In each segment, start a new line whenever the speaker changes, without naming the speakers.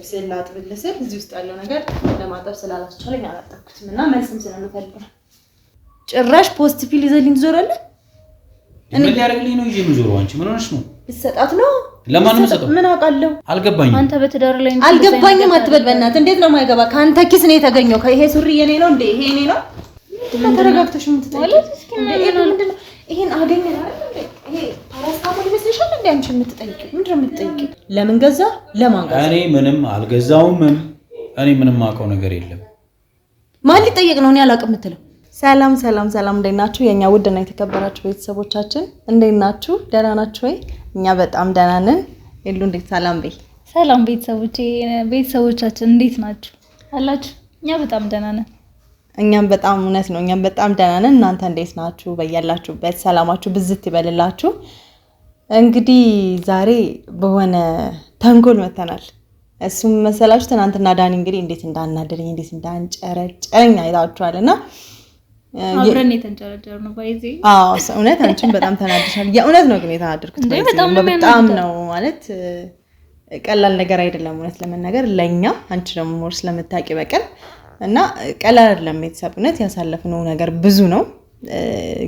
ልብስን ላጥብልህ ስል እዚህ ውስጥ ያለው ነገር ለማጠብ ስላላስቻለኝ አላጠብኩትም እና መልስም ስለምፈልግ ነው። ጭራሽ ፖስት ፒል ይዘልኝ ትዞራለህ?
እኔ ያረግልኝ ነው ይዤ የምዞረው። አንቺ ምን ሆነሽ ነው?
ብትሰጣት ነው?
ለማንም ሰጠው?
ምን አውቃለሁ?
አልገባኝም።
አንተ በትዳር ላይ
አልገባኝም አትበል በእናትህ። እንዴት ነው የማይገባ? ካንተ ኪስ ነው የተገኘው። ይሄ ሱሪ የኔ ነው እንዴ? ይሄ የኔ ነው? ተረጋግተሽ የምትጠይቂው ምንድነው? ይሄን አገኘን አይደል እንዴ? ይሄ ፓራስታሞል ይመስልሻል እንዴ? አንቺ የምትጠይቂው ምንድነው የምትጠይቂው? ለምን ገዛ? ለማን ገዛ?
እኔ ምንም አልገዛውም። እኔ ምንም አውቀው ነገር የለም።
ማን ሊጠየቅ ነው? እኔ አላውቅም የምትለው? ሰላም ሰላም ሰላም፣ እንዴት ናችሁ የኛ ውድና የተከበራችሁ ቤተሰቦቻችን? እንዴት ናችሁ? ደህና ናችሁ ወይ? እኛ በጣም ደህና ነን። ሁሉ እንዴት ሰላም በይ።
ሰላም ቤተሰቦቻችን እንዴት ናችሁ? አላችሁ? እኛ በጣም ደህና ነን።
እኛም በጣም እውነት ነው፣ እኛም በጣም ደህና ነን። እናንተ እንዴት ናችሁ? በያላችሁበት ሰላማችሁ ብዝት ይበልላችሁ። እንግዲህ ዛሬ በሆነ ተንኮል መተናል። እሱም መሰላችሁ ትናንትና ዳኒ እንግዲህ እንዴት እንዳናደረኝ እንዴት እንዳንጨረጨረኝ አይታችኋልና
አብረን የተንጨረጨር ነው ባይዚ።
እውነት አንቺም በጣም ተናድሻል። የእውነት ነው ግን የተናደድኩት በጣም ነው ማለት ቀላል ነገር አይደለም እውነት ለመናገር ለኛ። አንቺ ደግሞ ሞር ስለምታውቂ በቀር እና ቀላል አይደለም ቤተሰብነት ያሳለፍነው ነገር ብዙ ነው።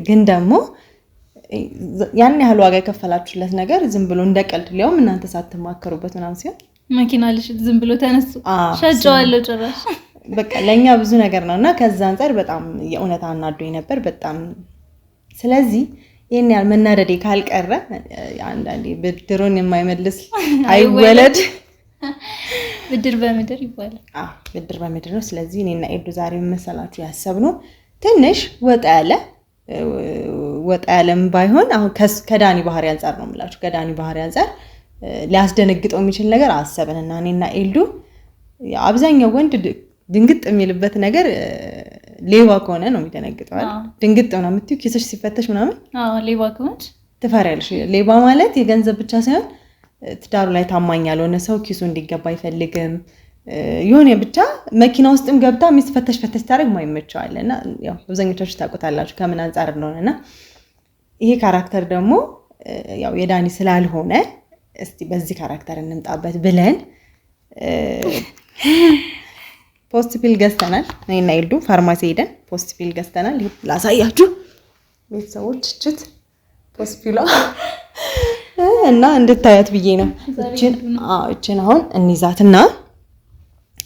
ግን ደግሞ ያን ያህል ዋጋ የከፈላችሁለት ነገር ዝም ብሎ እንደቀልድ ሊያውም እናንተ ሳትማከሩበት ምናምን ሲሆን
መኪና ልሽ ዝም ብሎ ተነሱ ሸጨዋለሁ ጭራሽ
በቃ ለኛ ብዙ ነገር ነውና ከዛ አንፃር በጣም የእውነት አናዶኝ ነበር በጣም። ስለዚህ ይሄን ያህል መናደዴ ካልቀረ አንዳንዴ ብድሩን የማይመልስ አይወለድ
ብድር በምድር ይባላል።
ብድር በምድር ነው። ስለዚህ እኔና ኤዱ ዛሬ መሰላችሁ ያሰብነው ትንሽ ወጣ ያለም ባይሆን አሁን ከዳኒ ባህሪ አንፃር ነው የምላችሁ። ከዳኒ ባህሪ አንፃር ሊያስደነግጠው የሚችል ነገር አሰብንና እኔና ኤዱ አብዛኛው ወንድ ድንግጥ የሚልበት ነገር ሌባ ከሆነ ነው የሚደነግጠው አይደል? ድንግጥ ነው የምትይው ኪስሽ ሲፈተሽ ምናምን።
ሌባ ከሆነ
ትፈሪያለሽ። ሌባ ማለት የገንዘብ ብቻ ሳይሆን ትዳሩ ላይ ታማኝ ያልሆነ ሰው ኪሱ እንዲገባ አይፈልግም። የሆነ ብቻ መኪና ውስጥም ገብታ ሚስት ፈተሽ ታደርግ ማይመቸዋልና ያው አብዛኞቻችሁ ታውቁታላችሁ ከምን አንፃር እንደሆነና ይሄ ካራክተር ደግሞ ያው የዳኒ ስላልሆነ እስቲ በዚህ ካራክተር እንምጣበት ብለን ፖስት ፒል ገዝተናል። እኔና ኤዱ ፋርማሲ ሄደን ፖስት ፒል ገዝተናል። ላሳያችሁ ቤተሰቦች እችት ፖስት ፒሏ እና እንድታያት ብዬ ነው። እችን አሁን እንይዛትና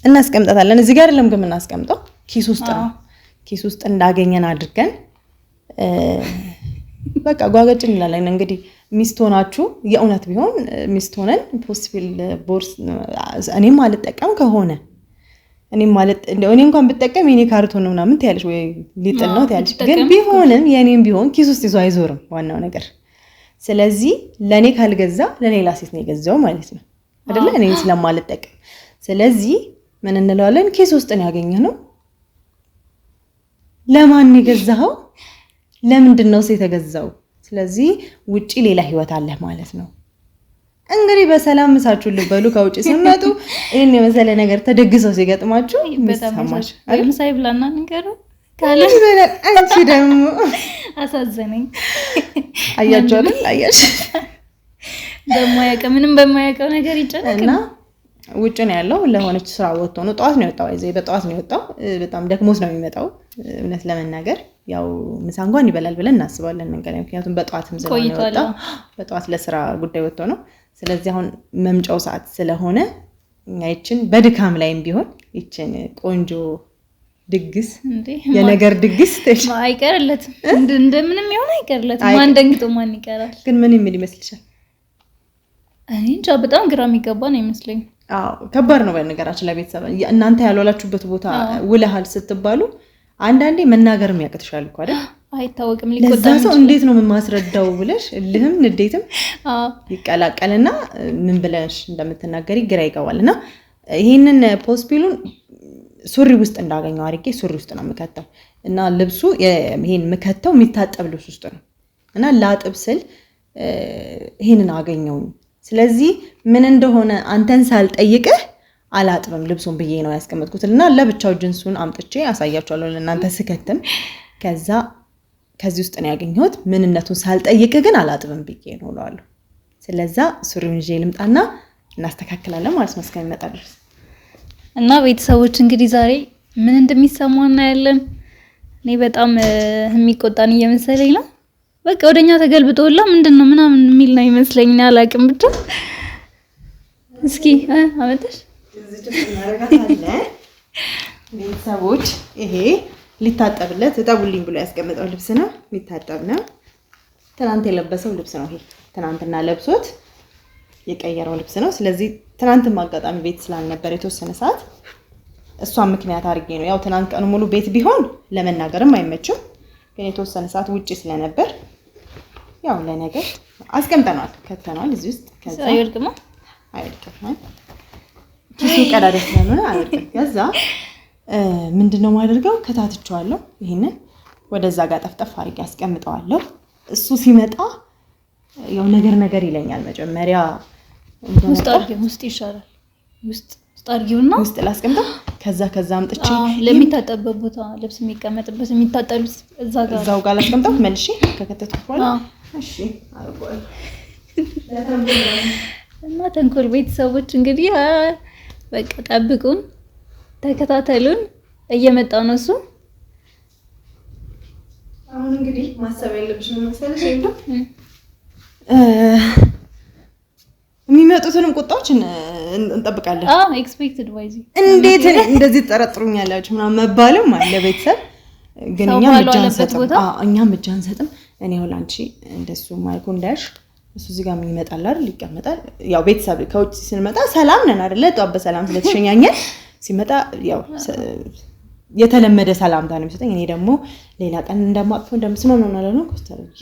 እናስቀምጣታለን። እዚህ ጋር አይደለም ግን እናስቀምጠው ኪስ ውስጥ ነው። ኪስ ውስጥ እንዳገኘን አድርገን በቃ ጓገጭ እንላለን። እንግዲህ ሚስት ሆናችሁ የእውነት ቢሆን ሚስት ሆነን ፖስት ፒል ቦርስ እኔም አልጠቀም ከሆነ እኔም ማለት እንደው እኔ እንኳን ብጠቀም የኔ ካርቶን ነው ምናምን ትያለሽ ወይ ሊጥል ነው ትያለሽ። ግን ቢሆንም የኔም ቢሆን ኪስ ውስጥ ይዞ አይዞርም ዋናው ነገር። ስለዚህ ለኔ ካልገዛ ለሌላ ሴት ነው የገዛው ማለት ነው አይደለ? እኔ ስለማልጠቀም ስለዚህ ምን እንለዋለን? ኪስ ውስጥ ነው ያገኘነው። ለማን የገዛው? ለምንድን ነው የተገዛው? ስለዚህ ውጪ ሌላ ህይወት አለ ማለት ነው። እንግዲህ በሰላም ምሳችሁን ልበሉ ከውጪ ሲመጡ ይሄን የመሰለ ነገር ተደግሰው ሲገጥማችሁ ምሳማሽ
ምሳይ ብላና ንገሩ ካለ
አንቺ ደግሞ
አሳዘነኝ።
አያችሁ አያሽ
ምንም በማያውቀው ነገር ይጨነቅና
ውጪ ነው ያለው። ለሆነች ስራ ወጥቶ ነው ጠዋት ነው የወጣው። በጠዋት ነው የወጣው። በጣም ደክሞስ ነው የሚመጣው እውነት ለመናገር ያው ምሳ እንኳን ይበላል ብለን እናስባለን መንገድ ላይ። ምክንያቱም በጠዋትም ስለሆነ የወጣው በጠዋት ለስራ ጉዳይ ወጥቶ ነው። ስለዚህ አሁን መምጫው ሰዓት ስለሆነ እኛችን በድካም ላይም ቢሆን ይችን ቆንጆ ድግስ የነገር ድግስ
አይቀርለትም እንደምንም ይሆን አይቀርለትም። ማን ደንግጦ ማን ይቀራል? ግን
ምን የሚል ይመስልሻል?
እኔ እንጃ በጣም ግራ የሚገባ ነው ይመስለኝ።
ከባድ ነው በነገራችን ላይ ቤተሰብ እናንተ ያልዋላችሁበት ቦታ ውለሃል ስትባሉ አንዳንዴ መናገርም ያቅትሻል እኮ አይደል?
አይታወቅም
ለዛ ሰው እንዴት ነው የማስረዳው ብለሽ እልህም ንዴትም ይቀላቀልና ምን ብለሽ እንደምትናገሪ ግራ ይገባልና ይሄንን ፖስት ፒሉን ሱሪ ውስጥ እንዳገኘው አድርጌ ሱሪ ውስጥ ነው የምከተው እና ልብሱ ይሄን የምከተው የሚታጠብ ልብስ ውስጥ ነው እና ላጥብ ስል ይሄንን አገኘው። ስለዚህ ምን እንደሆነ አንተን ሳልጠይቅህ አላጥብም ልብሱን ብዬ ነው ያስቀመጥኩትና ለብቻው ጅንሱን አምጥቼ አሳያችኋለሁ ለእናንተ ስከተም ከዚህ ውስጥ ነው ያገኘሁት። ምንነቱን ሳልጠይቅ ግን አላጥብም ብዬ ነው እላለሁ። ስለዚህ ሱሪውን ይዤ ልምጣና እናስተካክላለን ማለት ነው እስከሚመጣ ድረስ።
እና ቤተሰቦች እንግዲህ ዛሬ ምን እንደሚሰማው እናያለን። እኔ በጣም የሚቆጣን እየመሰለኝ ነው። በቃ ወደኛ ተገልብጦላ ምንድነው ምናምን የሚል ነው ይመስለኝ። እኔ አላውቅም ብቻ እስኪ አመጣሽ
እዚህ ጭስ እናረጋታለን። ቤተሰቦች ይሄ ሊታጠብለት እጠቡልኝ ብሎ ያስቀመጠው ልብስ ነው። ሊታጠብ ነው። ትናንት የለበሰው ልብስ ነው። ይሄ ትናንትና ለብሶት የቀየረው ልብስ ነው። ስለዚህ ትናንትም አጋጣሚ ቤት ስላልነበር የተወሰነ ሰዓት እሷን ምክንያት አድርጌ ነው። ያው ትናንት ቀኑ ሙሉ ቤት ቢሆን ለመናገርም አይመችም፣ ግን የተወሰነ ሰዓት ውጪ ስለነበር ያው ለነገር አስቀምጠናል፣ ከተናል እዚህ ውስጥ። ከዛ
አይወድቅማ
አይወድቅም፣ ኪሱ ቀዳዳ ስለሆነ አይወድቅም። ከዛ ምንድነው ማደርገው? ከታትቸዋለሁ። ይሄንን ወደዛ ጋር ጠፍጠፍ አድርጌ አስቀምጠዋለሁ። እሱ ሲመጣ ያው ነገር ይለኛል። መጀመሪያ
ውስጥ አድርጌው ውስጥ ይሻላል። ውስጥ አድርጌውና
ውስጥ ላስቀምጠው። ከዛ አምጥቼ
ለሚታጠብበት ቦታ ልብስ የሚቀመጥበት የሚታጠብ እዛው
ጋር ላስቀምጠው መልሼ ከከተትኩት በኋላ እሺ አርጓል።
እና ተንኮል ቤተሰቦች እንግዲህ በቃ ጠብቁን፣ ተከታተሉን። እየመጣ ነው እሱ።
አሁን እንግዲህ ማሰብ ያለብሽ ምን መሰለሽ? የሚመጡትንም ቁጣዎች እንጠብቃለን።
ኤክስፔክትድ ዋይዚ
እንዴት እንደዚህ ተጠረጥሩኛላችሁ ምናምን መባልም አለ። ቤተሰብ ግን እኛም እጅ አንሰጥም። እኔ ወላንቺ እንደሱ ማይኩ እንዳሽ እሱ እዚህ ጋር ይመጣል አይደል? ይቀመጣል። ያው ቤተሰብ ከውጭ ስንመጣ ሰላም ነን አይደለ? ጧት በሰላም ስለተሸኛኘን ሲመጣ ያው የተለመደ ሰላምታ ነው የሚሰጠኝ። እኔ ደግሞ ሌላ ቀን እንደማጥፎ እንደምስመው ነው ማለት ነው። ኮስተርዬ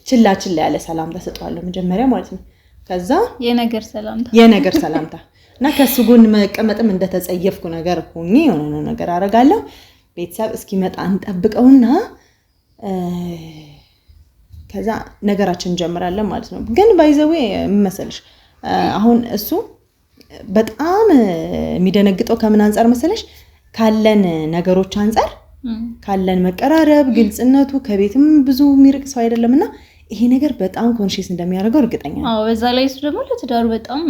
ችላ ያለ ሰላምታ ሰጠዋለሁ መጀመሪያ ማለት ነው። ከዛ የነገር ሰላምታ እና ከሱ ጎን መቀመጥም እንደተጸየፍኩ ነገር ሆኜ የሆነ ነገር አደርጋለሁ። ቤተሰብ እስኪመጣ እንጠብቀውና ከዛ ነገራችን እንጀምራለን ማለት ነው። ግን ባይዘዌ መሰለሽ አሁን እሱ በጣም የሚደነግጠው ከምን አንፃር መሰለሽ? ካለን ነገሮች አንፃር ካለን መቀራረብ፣ ግልጽነቱ ከቤትም ብዙ የሚርቅ ሰው አይደለምና ይሄ ነገር በጣም ኮንሺየስ እንደሚያደርገው እርግጠኛ ነኝ።
በዛ ላይ እሱ ደግሞ ለትዳሩ በጣም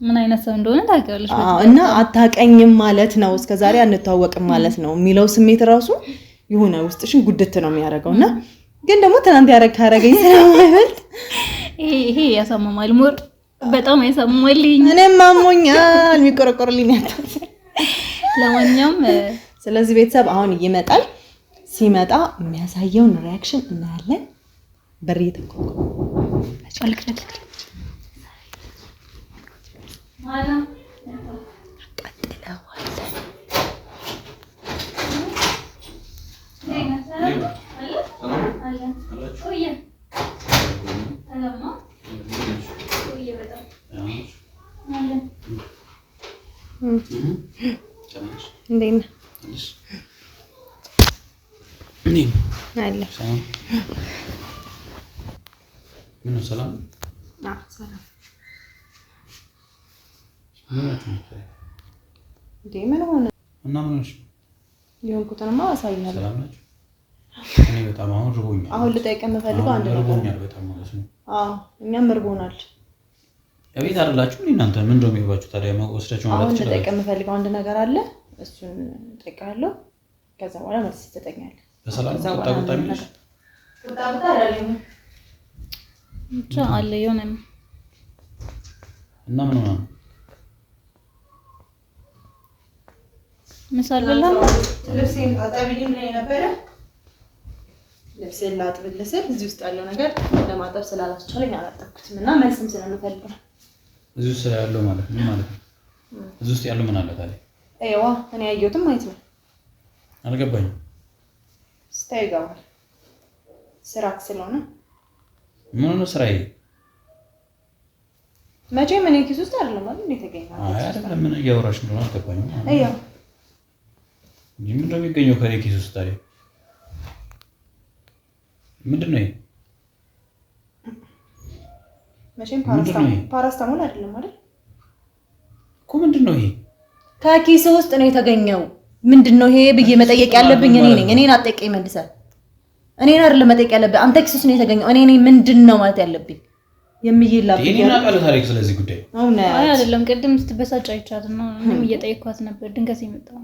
ምን አይነት ሰው እንደሆነ ታውቂያለሽ።
እና አታቀኝም ማለት ነው፣ እስከዛሬ አንተዋወቅም ማለት ነው የሚለው ስሜት ራሱ የሆነ ውስጥሽን ጉድት ነው የሚያደርገውና ግን ደግሞ ትናንት ያረጋገኝ ስለማይበልጥ
ይሄ ያሳመማል። ሞር በጣም ያሳመማል።
እኔም አሞኛል፣ የሚቆረቆርልኝ ያጣት። ለማንኛውም ስለዚህ ቤተሰብ አሁን ይመጣል። ሲመጣ የሚያሳየውን ሪአክሽን እናያለን። በር እየተንኳኳ
ሰላም
ምን ሆነ
እና ምን ሆነሽ?
የሆንኩትንማ አሳይኛለሁ።
ሰላም ናችሁ? እኔ በጣም አሁን ርቦኛል።
አሁን ልጠይቅ የምፈልገው አንድ ነገር
ርቦኛል በጣም ማለት ነው።
እኛም ርቦናል።
እቤት አይደላችሁ እናንተ? ምን እንደው የሚባችሁ ታዲያ ወስዳችሁ ማለት
ይችላል። አሁን ልጠይቅ የምፈልገው አንድ ነገር አለ። እሱን እጠይቃለሁ። ከዛ በኋላ መልስ ትሰጠኛለህ።
በሰላም ተጣጣጣሚሽ
ተጣጣጣ አይደለም
ብቻ አለ የሆነም
እና ምን ሆነ?
መሳለላ
ልብሴን አጣቢልኝ ላይ ነበር። ልብሴን ላጥብልህ ስል እዚህ ውስጥ ያለው ነገር ለማጠብ ስላላስቻለኝ አላጠብኩትም እና መልስም ስለምፈልግ ነው።
እዚህ ውስጥ ያለው ማለት ምን ማለት ነው? እዚህ ውስጥ ያለው ምን አለ ታዲያ?
አይዋ እኔ ያየሁትም ማለት ነው።
አልገባኝም።
ስታይ ይገባል። ስራክ ስለሆነ
ምን ነው ስራዬ?
መቼም እኔ ኪስ ውስጥ አይደለም አይደል? እንዴት ተገኘው?
አይ አይደለም። ምን እያወራሽ እንደሆነ አልገባኝም።
አይዋ
ምን ነው የሚገኘው ከኔ ኪስ ውስጥ ታዲያ? ምንድን ነው ይሄ?
መቼም ፓራስታሞል አይደለም አይደል?
እኮ ምንድን ነው ይሄ?
ከኪስ ውስጥ ነው የተገኘው። ምንድን ነው ይሄ ብዬ መጠየቅ ያለብኝ እኔ ነኝ። እኔን አጠይቀኝ መልሰህ። እኔን አይደለም መጠየቅ ያለብኝ። አንተ ኪስ ውስጥ ነው የተገኘው። እኔ ነኝ ምንድን ነው ማለት ያለብኝ? የሚይላብ
ዲና ቃል ታሪክ ስለዚህ ጉዳይ
አይ አይደለም ቅድም ስትበሳጭ አይቻት ነው ምንም እየጠየኳት ነበር ድንገት የመጣው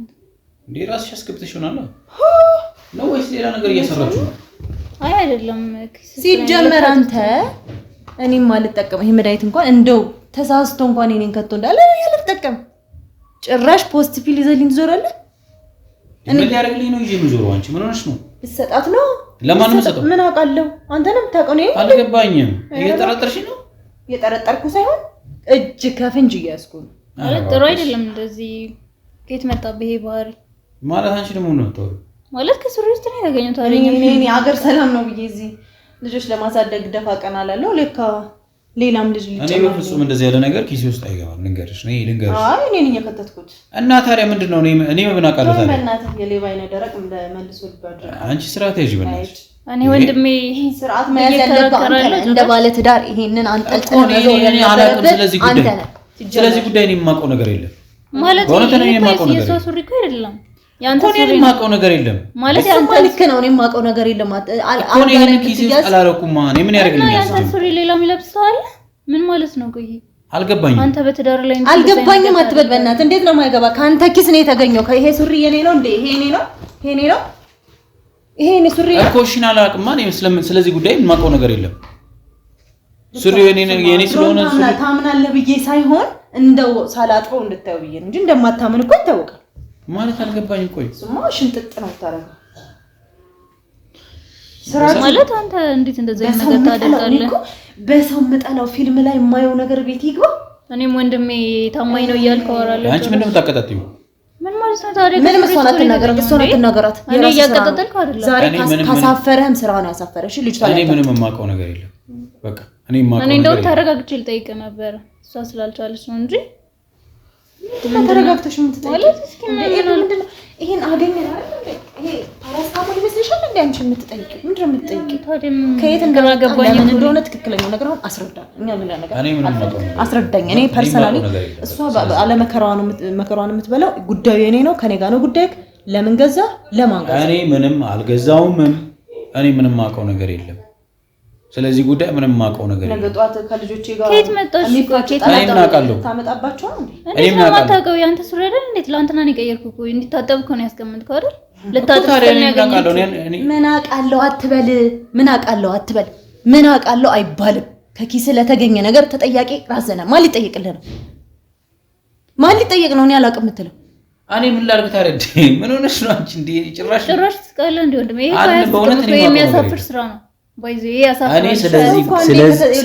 እንዴ ራስሽ አስገብተሽ ሆናል ነው ወይስ ሌላ ነገር እየሰራችሁ ነው
አይ አይደለም
ሲጀመር አንተ እኔም ማልጠቀም ይሄ መድኃኒት እንኳን እንደው ተሳስቶ እንኳን እኔን ከቶ እንዳለ ያልተጠቀም ጭራሽ ፖስት ፒል ይዘልኝ ትዞራለህ
እኔ ያረግልኝ ነው ይዤ ምዞረው አንቺ ምን ሆነሽ ነው
ልሰጣት ነው
ለማን ነው
ምን አውቃለሁ አንተ ነው የምታውቀው ነው
አልገባኝም እየጠረጠርሽ ነው
እየጠረጠርኩ ሳይሆን እጅ ከፍንጅ እያስኩ ነው
ማለት ጥሩ አይደለም እንደዚህ ከየት መጣብህ ይሄ ባህሪ
ማለት አንቺ ደግሞ ነው ተወው
ማለት ከሱሪ ውስጥ ነው ያገኘው ታዲያ
እኔ ሀገር ሰላም ነው ብዬ እዚህ ልጆች ለማሳደግ ደፋ ቀና አላለሁ ለካ ሌላም ልጅ
እኔ በፍጹም እንደዚህ ያለ ነገር ኪስ ውስጥ አይገባም ልንገርሽ
አይ እኔ ነኝ የከተትኩት
እና ታዲያ ምንድነው እኔ ምን አውቃለሁ ታዲያ
በእናትህ የሌባ አይነ ደረቅ መልሶ ልባድ
አንቺ ስርዓት ያዥ በእናትሽ
እኔ ወንድሜ
ስርዓት መያዝ ያለበት እንደ ባለ ትዳር ይሄንን አንጠልጥሎ ነው
ያለበት ስለዚህ ጉዳይ እኔ የማውቀው ነገር የለም
ማለት የሰው ሱሪ እኮ አይደለም ያንተ ሱሪ
የማውቀው ነገር የለም
ማለት ያንተ
ልክ ነው እኔ የማውቀው ነገር የለም
እኮ እኔ ኪስ ውስጥ አላረኩም እኔ ምን ያደርግልኛል
ያንተ ሱሪ ሌላ የሚለብሰዋል ምን ማለት ነው ቆይ
አልገባኝም
አንተ በትዳር ላይ
አልገባኝም አትበል በእናትህ እንዴት ነው የማይገባ ካንተ ኪስ ነው የተገኘው ይሄ ሱሪ የኔ ነው እንዴ ይሄ የኔ ነው ይሄ የኔ ሱሪ
እኮ እሺ አላውቅም እኔ ስለዚህ ጉዳይ የማውቀው ነገር የለም ሱሪ የኔ ስለሆነ
ታምናለህ ብዬ ሳይሆን እንደው ሳላጥፈው እንድታየው ብዬ እንጂ እንደማታምን እኮ ይታወቃል
ማለት አልገባኝ ቆይ
ስማ ሽንጥጥ ነው ታረጋው
ስራ ማለት አንተ እንዴት እንደዛ ነገር ታደርጋለህ
በሰው መጣላው ፊልም ላይ የማየው ነገር ቤት ይግባ
እኔም ወንድሜ ታማኝ ነው እያልከው አወራለሁ
አንቺ ምንድነው የምታቀጣጥዩ
ምን ማለት ነው ታዲያ
ምን መስዋዕት አትናገራት
እኔ እያቀጣጠልኩ አይደለም
ዛሬ ካሳፈረህም ስራ ነው ያሳፈረሽ ልጅ ታዲያ
እኔ ምንም የማውቀው ነገር የለም በቃ እኔ
እንደው ተረጋግቼ ልጠይቅ ነበር እሷ ስላልቻለች ነው እንጂ
ተረጋግተሽ የምትጠይቂው ምንድነው ይሄን አገኘን አይደል ይሄ ፓራስታሞል ይመስልሻል እንዴ አንቺ የምትጠይቂው ምንድነው የምትጠይቂው
ታዲያ
ከየት እንደገባኝ እንደሆነ ትክክለኛ ነገር አሁን አስረዳኝ እኛ ምን ነገር
እኔ ምንም ማውቀው
አስረዳኝ እኔ ፐርሰናሊ እሷ አለ መከራዋን የምትበላው ጉዳዩ የኔ ነው ከኔ ጋር ነው ጉዳይ ለምን ገዛ ለማን ገዛ
እኔ ምንም አልገዛውም እኔ ምንም ማውቀው ነገር የለም ስለዚህ ጉዳይ ምንም ማውቀው ነገር የለም
ለገጧት ከልጆቼ ጋር
ከየት መጣሽ ከየት
መጣሽ
ታመጣባቸው እንዴ
እኔ ማታውቀው ያንተ ሱሪ አይደል እንዴት ላንተና ነው የቀየርኩ እኮ እንዲታጠብ እኮ ነው ያስቀምጥከው አይደል ልታጠብከኝ ያገኘው
ምን አውቃለሁ አትበል ምን አውቃለሁ አይባልም ከኪስ ለተገኘ ነገር ተጠያቂ ራስህ ማን ሊጠይቅልህ ነው ማን ሊጠይቅ ነው እኔ አላውቅም የምትለው
እኔ ምን ላድርግ ታረድ ምን ሆነሽ ነው አንቺ እንዴ ጭራሽ
ትስቃለ እንዴ ወንድሜ ይሄ የሚያሳፍር ስራ ነው ባይዘ ያሳፍራል
እኔ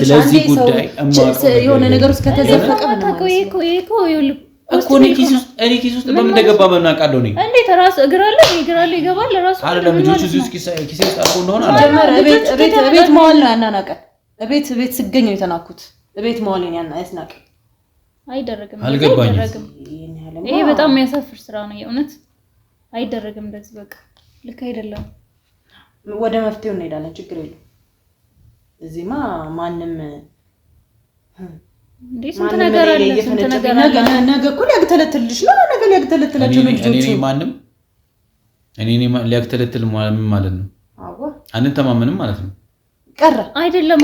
ስለዚህ ጉዳይ
የሆነ ነገር ውስጥ ከተዘፈቀ
እኮ
እኮ እኔ ኪስ ውስጥ በምን እንደገባ በእናውቃለሁ እኔ
እንዴት ራስ እግር አለ ይገባል ራሱ
አይደለም ልጆቹ እዚህ ውስጥ ኪስ ውስጥ አልፎ እንደሆነ
ቤት መዋል ነው ያናናቀን ቤት ስገኝ ነው የተናኩት ቤት መዋልን ያስናቀ
አይደረግም
አልገባኝም
ይሄ በጣም የሚያሳፍር ስራ ነው የእውነት አይደረግም እንደዚህ በቃ ልክ አይደለም
ወደ መፍትሄው እንሄዳለን ችግር የለም እዚህማ ማንም
እንዴ ስንት ነገር አለ
ነገ እኮ ሊያግተለትልሽ ነው ነገ ሊያግተለትላቸው ልጆቹ
እኔ ሊያግተለትል ማለት ነው
አዎ
አንተማመንም ማለት ነው
ቀረ
አይደለም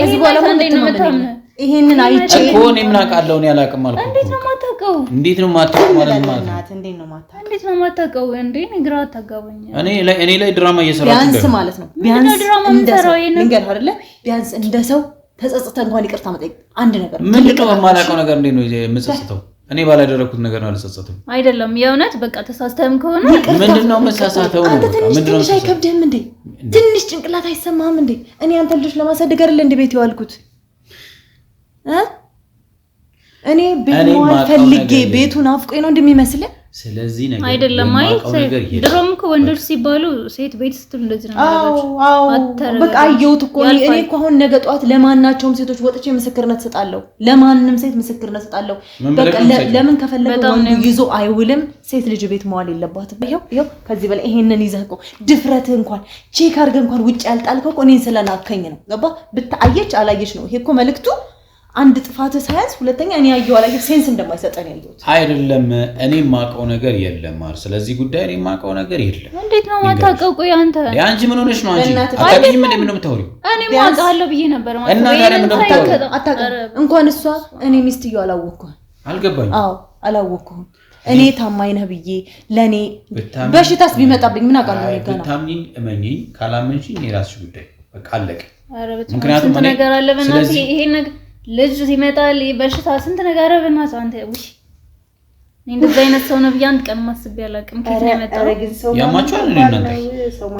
ይሄ በኋላ
ይሄንን አይቼ
እኮ እኔ ምን አውቃለሁ እኔ አላውቅም አልኩ እንዴት ነው የማታውቀው ማለት
እንዴት ነው የማታውቀው
እንዴ ንግራ አታጋባኝ
እኔ ላይ ድራማ እየሰራችሁ
ቢያንስ ማለት ነው ቢያንስ እንደ ሰው ልንገር አይደለ ቢያንስ እንደ ሰው ተጸጽተ እንኳን ይቅርታ መጠየቅ አንድ ነገር
ምንድነው የማላውቀው ነገር እንዴት ነው የምጸጽተው እኔ ባላደረኩት ነገር ነው አልጸጸትም
አይደለም የእውነት በቃ ተሳስተህም ከሆነ
ምንድነው መሳሳተው ነው
ምንድነው አይከብድህም እንዴ ትንሽ ጭንቅላት አይሰማህም እንዴ እኔ አንተ ልጅ ለማሳደግ አይደል እንደ ቤት ይዋልኩት እኔ ቤት ፈልጌ ቤቱን አፍቆኝ ነው እንደሚመስልህ
ስለዚህ ነገር
አይደለም ድሮም እኮ ወንዶች ሲባሉ ሴት ቤት ስትል እንደዚህ ነው
አዎ በቃ አየሁት እኮ እኔ እኮ አሁን ነገ ጧት ለማናቸውም ሴቶች ወጥቼ ምስክርነት ሰጣለሁ ለማንንም ሴት ምስክርነት ሰጣለሁ በቃ ለምን ከፈለገ ወንዱ ይዞ አይውልም ሴት ልጅ ቤት መዋል የለባትም ይሄው ከዚህ በላይ ይሄንን ይዘህ እኮ ድፍረትህ እንኳን ቼክ አድርገህ እንኳን ውጭ ያልጣልከው እኮ እኔን ስለናከኝ ነው ገባ ብታየች አላየች ነው ይሄ እኮ መልክቱ አንድ ጥፋት ሳያንስ ሁለተኛ እኔ ያየው ላይ ሴንስ እንደማይሰጠን ያየሁት
አይደለም። እኔ ማቀው ነገር የለም ማለት ስለዚህ ጉዳይ እኔ ማቀው ነገር የለም።
እንዴት ነው ማታቀው? ቆይ አንተ
አንቺ ምን ሆነሽ ነው? አንቺ አታውቂኝም እንዴ? ምን ነው የምታወሪው?
እኔ ማውቃለሁ ብዬ ነበር ማለት
እና ታዲያ ምን ነው የምታወሪው?
አታውቅም እንኳን እሷ እኔ ሚስትየው አላወቅኩም።
አልገባኝም።
አዎ አላወቅኩም። እኔ ታማኝ ነህ ብዬ ለኔ በሽታስ ቢመጣብኝ ምን አውቃለሁ? ይገና
ብታምኚኝ እመኚኝ፣ ካላመንሽኝ የራስሽ ጉዳይ በቃ አለቀ።
ምክንያቱም እኔ ነገር አለ በእናትህ ይሄ ነገር ልጅ ሲመጣል በሽታ ስንት ነገር አረብናት አንተ ውይ እንደዚህ አይነት ሰው ነው ብያን ቀን ማስብ ያላቅም ከዛ ያመጣው
ያማቻል እናንተ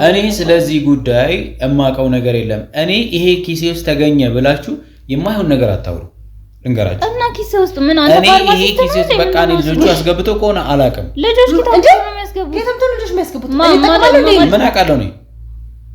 እኔ ስለዚህ ጉዳይ እማቀው ነገር የለም። እኔ ይሄ ኪሴ ውስጥ ተገኘ ብላችሁ የማይሆን ነገር አታውሩ። ልንገራችሁ
እና ኪሴ ውስጥ ምን አንተ ፋርማሲ
እኔ ይሄ ኪሴ ውስጥ በቃ እኔ ልጆቹ አስገብተው ከሆነ አላቅም።
ልጆች ኪታቸው ነው የሚያስገቡት።
ከየትም ልጆች የሚያስገቡት
ምን አውቃለሁ ነው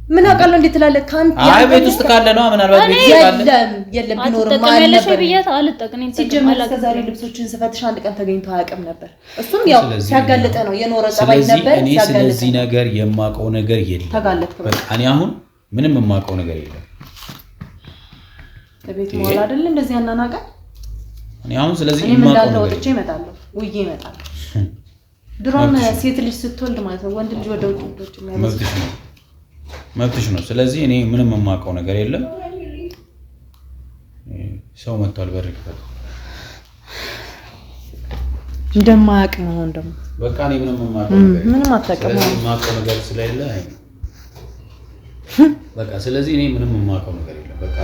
ምን አውቃለሁ እንዴት ትላለህ? ካንተ
አይ ቤት ውስጥ ካለ ነው ምናልባት ቤት ውስጥ ካለ
የለም ቢኖርማ ነበር
ብያት አልጠቅነኝ
ሲጀመር ከዛሬ ልብሶችን ስፈትሽ አንድ ቀን ተገኝቶ አያውቅም ነበር። እሱም ያው ሲያጋልጥ ነው የኖረ ጸባይ ነበር።
እኔ ስለዚህ ነገር የማውቀው ነገር የለም።
ተጋለጥክ
በቃ እኔ አሁን ምንም የማውቀው ነገር የለም።
ለቤት መዋል አይደል እንደዚህ ያናናቀ
እኔ አሁን ስለዚህ
የማውቀው ነገር ወጥቼ እመጣለሁ ውዬ እመጣለሁ። ድሮም ሴት ልጅ ስትወልድ ማለት ነው ወንድ ልጅ ወደ ውጭ የሚያመጣ
መብትሽ ነው። ስለዚህ እኔ ምንም የማውቀው ነገር የለም። ሰው መጥቷል በር ክፈት
እንደማያውቅ ነው እንደም
በቃ እኔ ምንም የማውቀው ነገር
ምንም አታውቅም
የማውቀው ነገር ስለሌለ በቃ ስለዚህ እኔ ምንም የማውቀው ነገር የለም። በቃ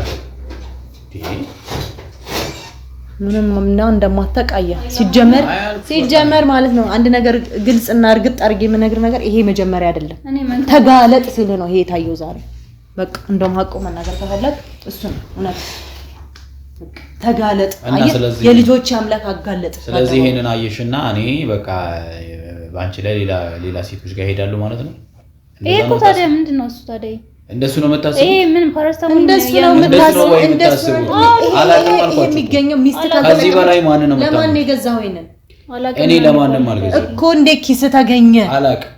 ምንም እና እንደማታውቃያ ሲጀመር ማለት ነው። አንድ ነገር ግልጽና እርግጥ አድርጌ የምነግር ነገር ይሄ መጀመሪያ አይደለም። ተጋለጥ ሲል ነው ይሄ ታየው ዛሬ። በቃ እንደውም ሀቁ መናገር ከፈለክ እሱ ነው እውነት። ተጋለጥ የልጆች አምላክ አጋለጥ።
ስለዚህ ይሄንን አየሽና እኔ በቃ ባንቺ ላይ ሌላ ሴቶች ጋር ሄዳሉ ማለት ነው።
ይሄ እኮ ታዲያ ምንድነው እሱ ታዲያ
እንደሱ ነው መታሰብ።
ይሄ ምን ፓራስታሞል
እንደሱ ነው መታሰብ። እንደሱ
አላውቅም አልኳችሁ።
የሚገኘው ሚስት
ከዚህ በላይ ማን ነው መታሰብ?
ለማን የገዛው ይሄንን?
እኔ ለማንም አልገዛም
እኮ እንዴ ኪስ ተገኘ
አላውቅም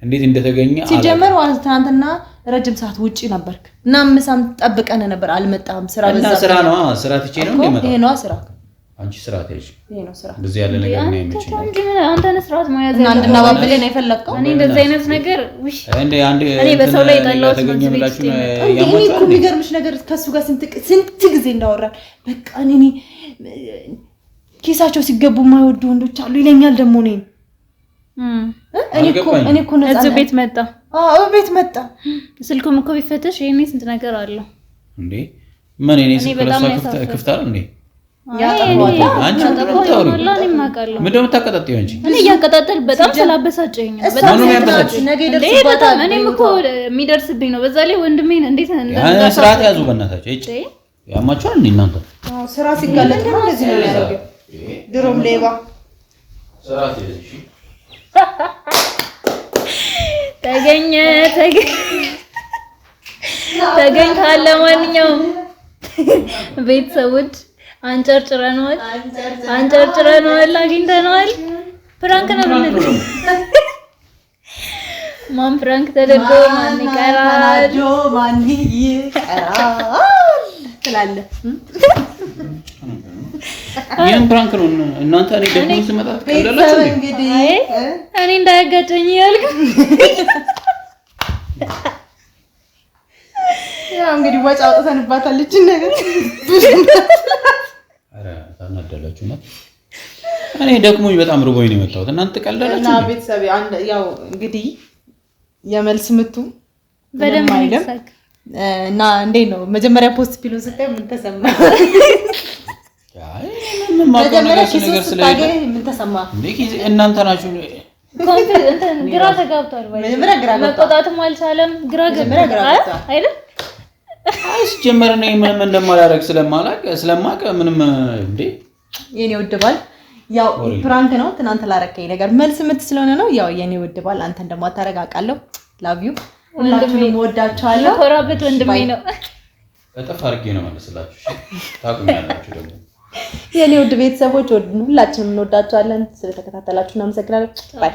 እንዴት እንደተገኘ
ሲጀመር ዋን ትናንትና ረጅም ሰዓት ውጪ ነበርክ እና ምሳም ጠብቀን ነበር አልመጣም። ስራ በዛ
እና ስራ ነው ስራ ትቼ ነው እንደመጣ
ይሄ ነው ስራ
አንቺ ስራ ትይሽ
ይሄ ነው ስራ
እንደዚህ ያለ ነገር ነው የሚመችኝ።
አንተ ነስራት ማያዘ
አንድና ባብሌ ነው የፈለከው።
እኔ እንደዚህ አይነት ነገር ውይ
እኔ
በሰው ላይ ጣላው
ተገኘ ብላችሁ ነው
እኔ እኮ የሚገርምሽ ነገር ከሱ ጋር ስንት ጊዜ እንዳወራን በቃ እኔ ኪሳቸው ሲገቡ የማይወዱ ወንዶች አሉ ይለኛል። ደግሞ እኔ እኮ ነው
እዚህ ቤት መጣ።
ቤት መጣ።
ስልኩም እኮ ቢፈተሽ ይሄኔ ስንት ነገር አለው
እንዴ? ምን እኔ ስልክ ለሷ ክፍት አይደል እንዴ? አንቺ ምንድን ነው የምታቀጣጥይው? እንጂ
እኔ እያቀጣጠል በጣም ስላበሳጨኝ ነው። በጣም
ነገ ይደርስባታል።
እኔም እኮ የሚደርስብኝ ነው። በዛ ላይ ወንድሜን እንዴት
እንደዛ ስርዓት ያዙ በእናታችሁ። እጭ ያማችኋል እንዴ እናንተ?
ስራ ሲጋለጥ ነው እንደዚህ ነው የሚያደርገው። ድሮም ሌባ
ስርዓት ያዙ። እሺ
ተገኝቷል። ለማንኛውም ቤተሰቦች አንጨርጭረነዋል፣ አግኝተነዋል። ፕራንክ ነው ብለህ ማን ፕራንክ ተደርጎ ማን ይቀራል
ትላለህ?
ይሄን ፕራንክ ነው እናንተ። እኔ ደግሞ ስመጣ ትቀልዳላችሁ እንዴ?
እኔ እንዳያጋጨኝ ያልኩ
ያው እንግዲህ ወጪ አውጥተንባታል እቺ ነገር።
አረ ታናደላችሁ ነው። እኔ ደክሞኝ በጣም ርቦኝ ነው የመጣሁት። እናንተ ትቀልዳላችሁ
እና ቤተሰብ ያው እንግዲህ የመልስ ምቱ
በደንብ ይሳክ
እና እንዴት ነው መጀመሪያ ፖስት ፒሉን ስታይ ምን ተሰማ?
አይ ምን ማቆም ነገር ስለሌለ
ምን ተሰማ?
እናንተ ናችሁ
ግራ ተጋብቷል። መቆጣትም አልቻለም። ግራ ገብቷል አይደል?
አይስ ጀመረ ነው ምንም እንደማላረግ ስለማቅ ምንም እንዴ
የኔ ውድ ባል ያው ፕራንክ ነው ትናንት ላረከኝ ነገር መልስ ምት ስለሆነ ነው። ያው የኔ ውድ ባል አንተ እንደማታረጋ አውቃለሁ። ላቭ ዩ ሁላችሁንም ወዳችኋለሁ።
ኮራበት ወንድሜ ነው።
በጣም አድርጌ ነው መልስላችሁ። ታቁኛላችሁ ደግሞ
የኔ ውድ ቤተሰቦች ሁላችንም እንወዳችኋለን። ስለተከታተላችሁ እናመሰግናለን። ባይ